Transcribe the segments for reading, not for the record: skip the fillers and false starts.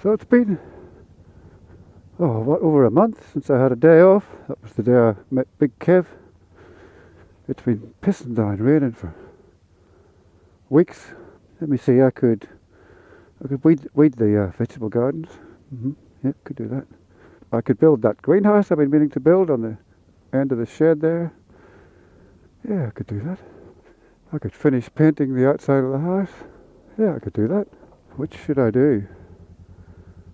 So it's been, over a month since I had a day off. That was the day I met Big Kev. It's been pissing down raining for weeks. Let me see, I could weed the vegetable gardens. Yeah, could do that. I could build that greenhouse I've been meaning to build on the end of the shed there. Yeah, I could do that. I could finish painting the outside of the house. Yeah, I could do that. Which should I do?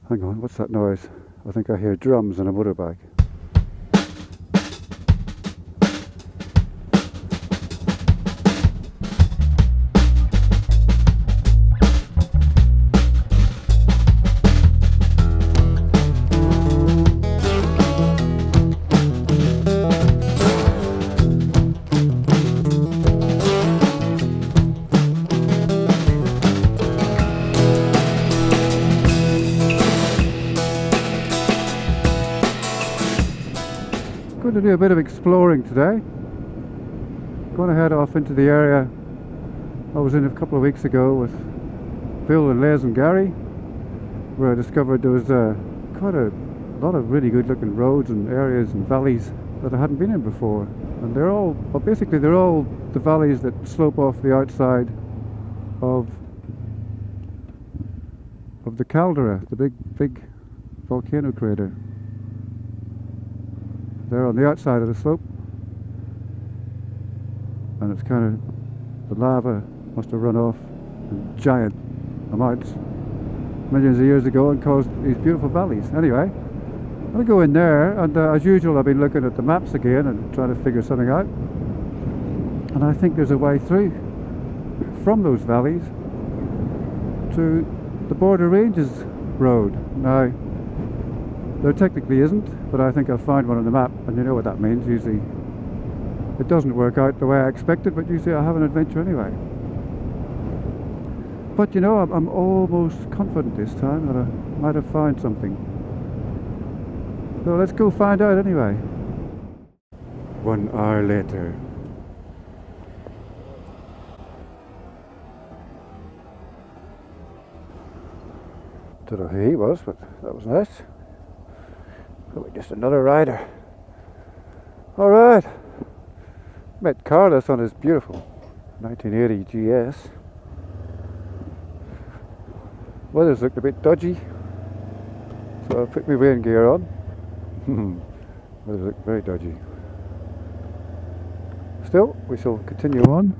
Hang on, what's that noise? I think I hear drums and a motorbike. Going to do a bit of exploring today. Going to head off into the area I was in a couple of weeks ago with Bill and Les and Gary, where I discovered there was quite a lot of really good looking roads and areas and valleys that I hadn't been in before. And they're all, well, basically they're all the valleys that slope off the outside of the caldera, the big volcano crater. They're on the outside of the slope, and it's kind of, the lava must have run off in giant amounts millions of years ago and caused these beautiful valleys. Anyway, I'm going to go in there, and as usual I've been looking at the maps again and trying to figure something out, and I think there's a way through from those valleys to the Border Ranges road. Now, there technically isn't, but I think I've found one on the map, and you know what that means. Usually it doesn't work out the way I expected, but usually I have an adventure anyway. But you know, I'm almost confident this time that I might have found something. So let's go find out anyway. 1 hour later. Don't know who he was, but that was nice. Probably just another rider. Alright. Met Carlos on his beautiful 1980 GS. Weather's looked a bit dodgy, so I put my rain gear on. Weather's looked very dodgy. Still, we shall continue on.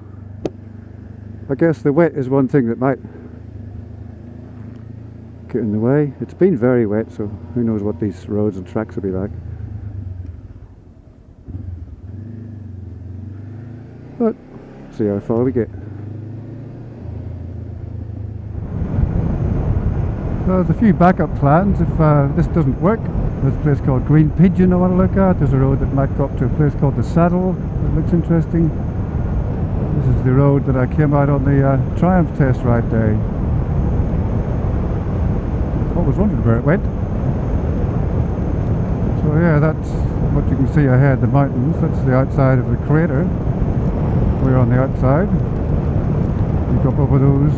I guess the wet is one thing that might get in the way. It's been very wet, so who knows what these roads and tracks will be like. But see how far we get. So there's a few backup plans if this doesn't work. There's a place called Green Pigeon I want to look at. There's a road that might go up to a place called the Saddle that looks interesting. This is the road that I came out on the Triumph test ride day. I was wondering where it went. So yeah, that's what you can see ahead, the mountains. That's the outside of the crater. We're on the outside. You go up over those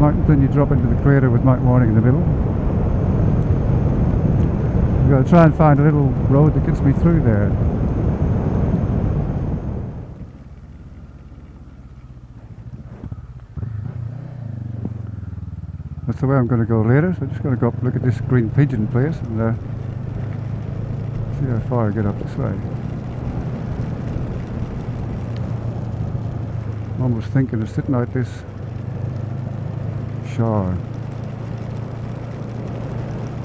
mountains, then you drop into the crater with Mount Warning in the middle. I've got to try and find a little road that gets me through there. That's the way I'm going to go later, so I'm just going to go up and look at this Green Pigeon place and see how far I get up this way. I'm almost thinking of sitting out this shower.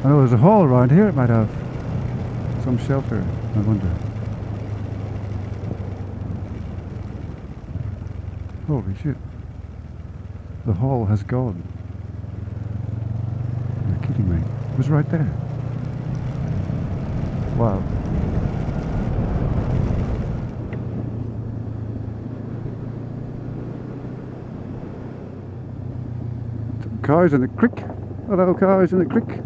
I know there's a hall around here, it might have some shelter, I wonder. Holy shit. The hall has gone. Kidding me. It was right there. Wow. Some cars in the creek. Hello, cars in the creek.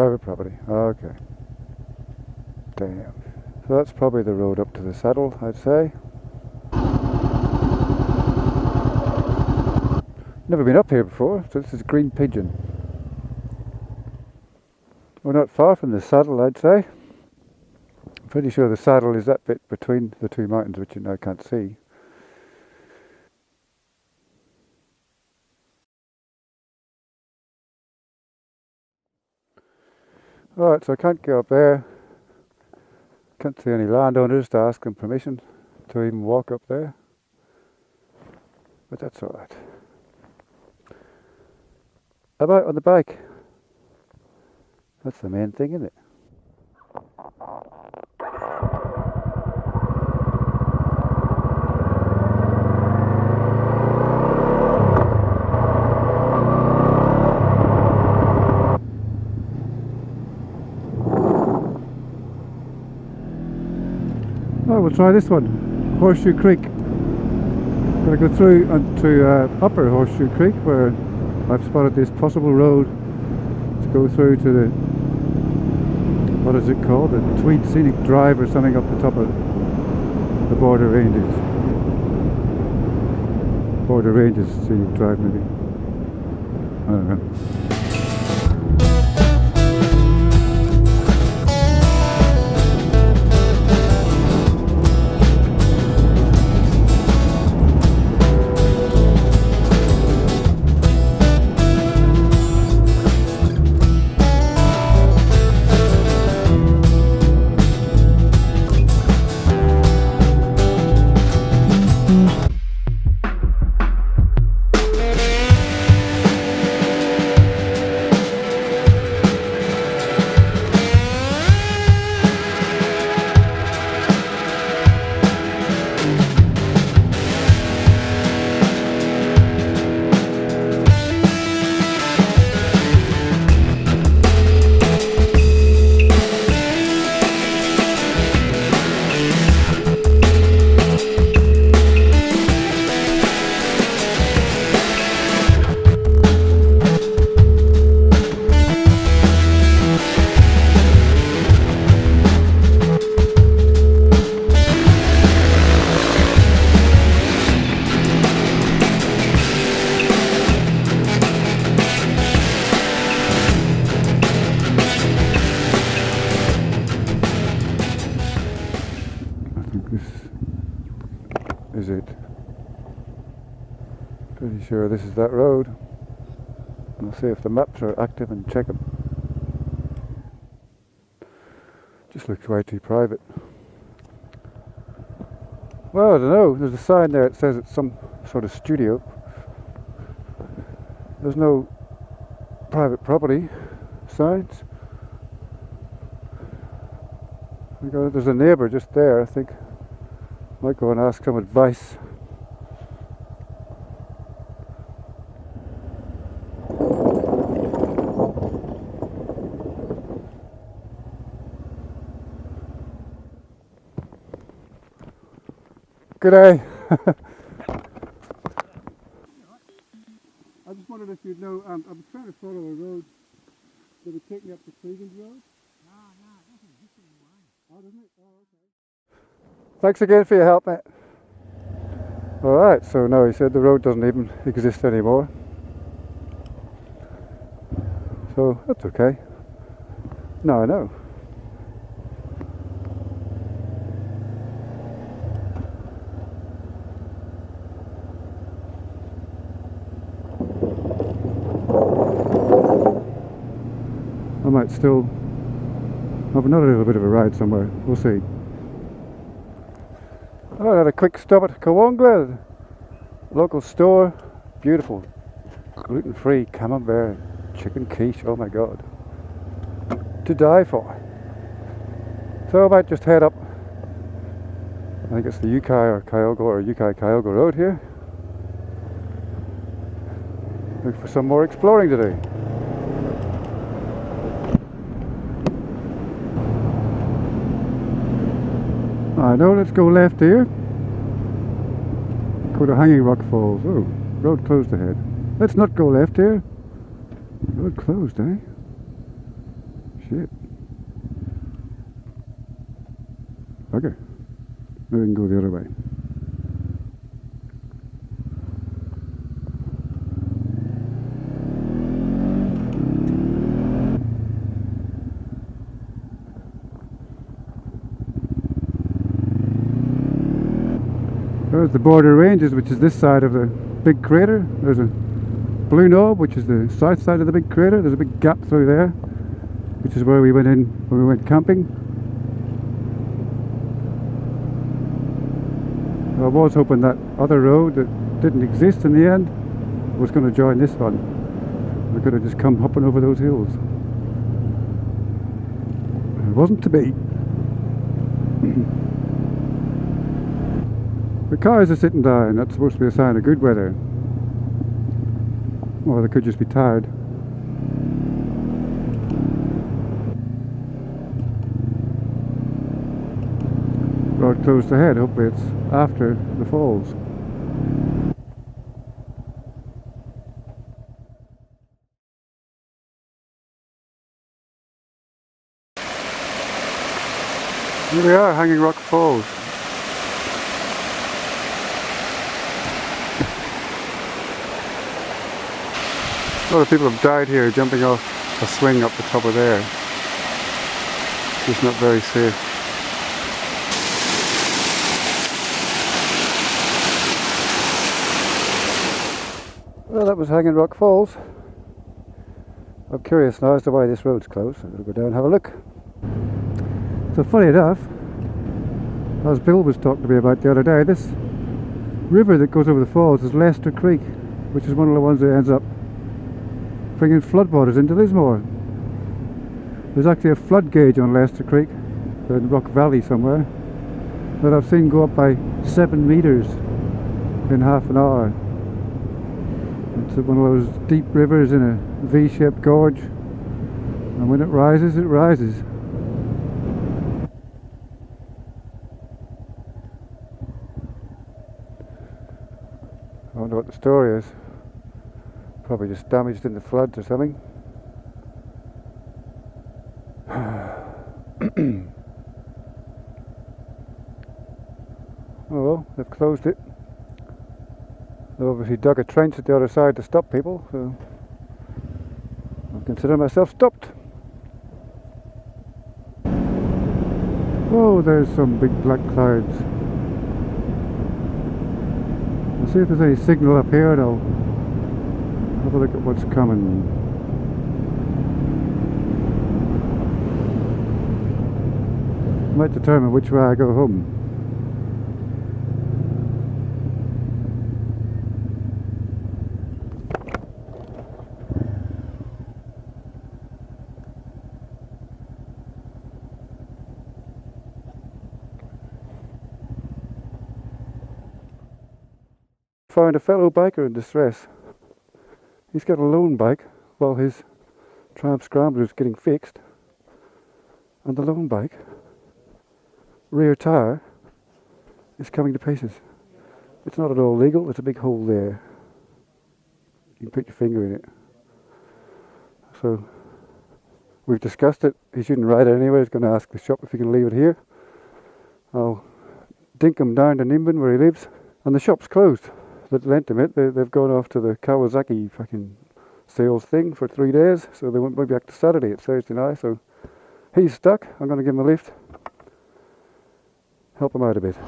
Private property. Okay. Damn. So that's probably the road up to the saddle, I'd say. Never been up here before, so this is Green Pigeon. We're not far from the saddle, I'd say. I'm pretty sure the saddle is that bit between the two mountains, which you now can't see. Alright, so I can't go up there. Can't see any landowners to ask them permission to even walk up there. But that's alright. I'm out on the bike. That's the main thing, isn't it? Oh, we'll try this one. Horseshoe Creek. Gonna go through to Upper Horseshoe Creek, where I've spotted this possible road to go through to the, what is it called? The Tweed Scenic Drive or something up the top of the Border Ranges. Border Ranges Scenic Drive maybe. I don't know. Is it? Pretty sure this is that road. We'll see if the maps are active and check them. Just looks way too private. Well, I don't know. There's a sign there that says it's some sort of studio. There's no private property signs. There's a neighbour just there, I think. Might go and ask some advice. Good day. I just wondered if you'd know, I was trying to follow a road that would take me up to Cleveland Road. No, it doesn't exist anymore. Oh, doesn't it? Oh, okay. Thanks again for your help, mate. Alright, so now he said the road doesn't even exist anymore. So, that's okay. Now I know. I might still have another little bit of a ride somewhere. We'll see. I had a quick stop at Kawangla, local store. Beautiful gluten-free camembert chicken quiche. Oh my god, to die for. So I might just head up. I think it's the Yukai or Kyogo or Yukai Kyogo Road here. Look for some more exploring to do. I know, let's go left here. Go to Hanging Rock Falls. Oh, road closed ahead. Let's not go left here. Road closed, eh? Shit. Okay. Maybe we can go the other way. There's the border ranges, which is this side of the big crater. There's a blue knob, which is the south side of the big crater. There's a big gap through there, which is where we went in when we went camping. I was hoping that other road that didn't exist in the end was going to join this one. We could have just come hopping over those hills. It wasn't to be. The cars are sitting down. That's supposed to be a sign of good weather. Or they could just be tired. Road closed ahead. Hopefully it's after the falls. Here we are, Hanging Rock Falls. A lot of people have died here jumping off a swing up the top of there. It's just not very safe. Well, that was Hanging Rock Falls. I'm curious now as to why this road's closed. I'm going to go down and have a look. So funny enough, as Bill was talking to me about the other day, this river that goes over the falls is Leicester Creek, which is one of the ones that ends up bringing floodwaters into Lismore. There's actually a flood gauge on Leicester Creek in Rock Valley somewhere that I've seen go up by 7 meters in half an hour. It's one of those deep rivers in a V-shaped gorge, and when it rises, it rises. I wonder what the story is. Probably just damaged in the floods or something. Oh well, they've closed it. They've obviously dug a trench at the other side to stop people, so I consider myself stopped. Oh, there's some big black clouds. I'll see if there's any signal up here and I'll have a look at what's coming. Might determine which way I go home. Found a fellow biker in distress. He's got a lone bike while his Tramp Scrambler is getting fixed, and the lone bike rear tyre is coming to pieces. It's not at all legal. There's a big hole there. You can put your finger in it. So we've discussed it. He shouldn't ride it anyway. He's going to ask the shop if he can leave it here. I'll dink him down to Nimbin where he lives, and the shop's closed that lent him it. They've gone off to the Kawasaki fucking sales thing for 3 days, so they won't be back to Saturday. It's Thursday now, so he's stuck. I'm going to give him a lift, help him out a bit. Hang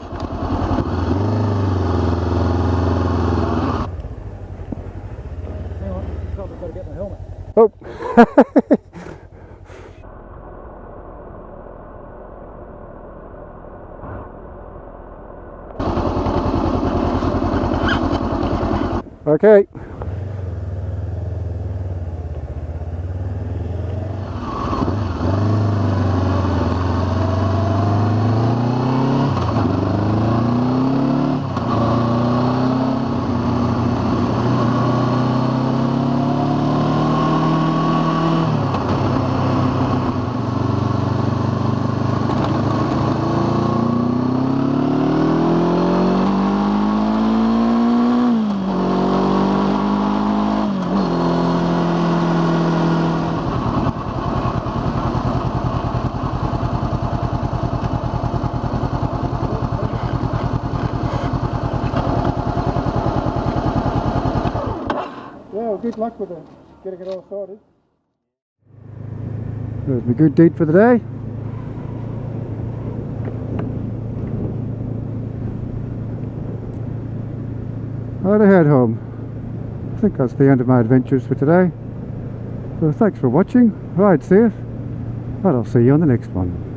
on, I've got to get my helmet. Oh! Okay. Well, good luck with getting it all sorted. There's my good deed for the day. Right ahead home. I think that's the end of my adventures for today. So thanks for watching, ride safe, and I'll see you on the next one.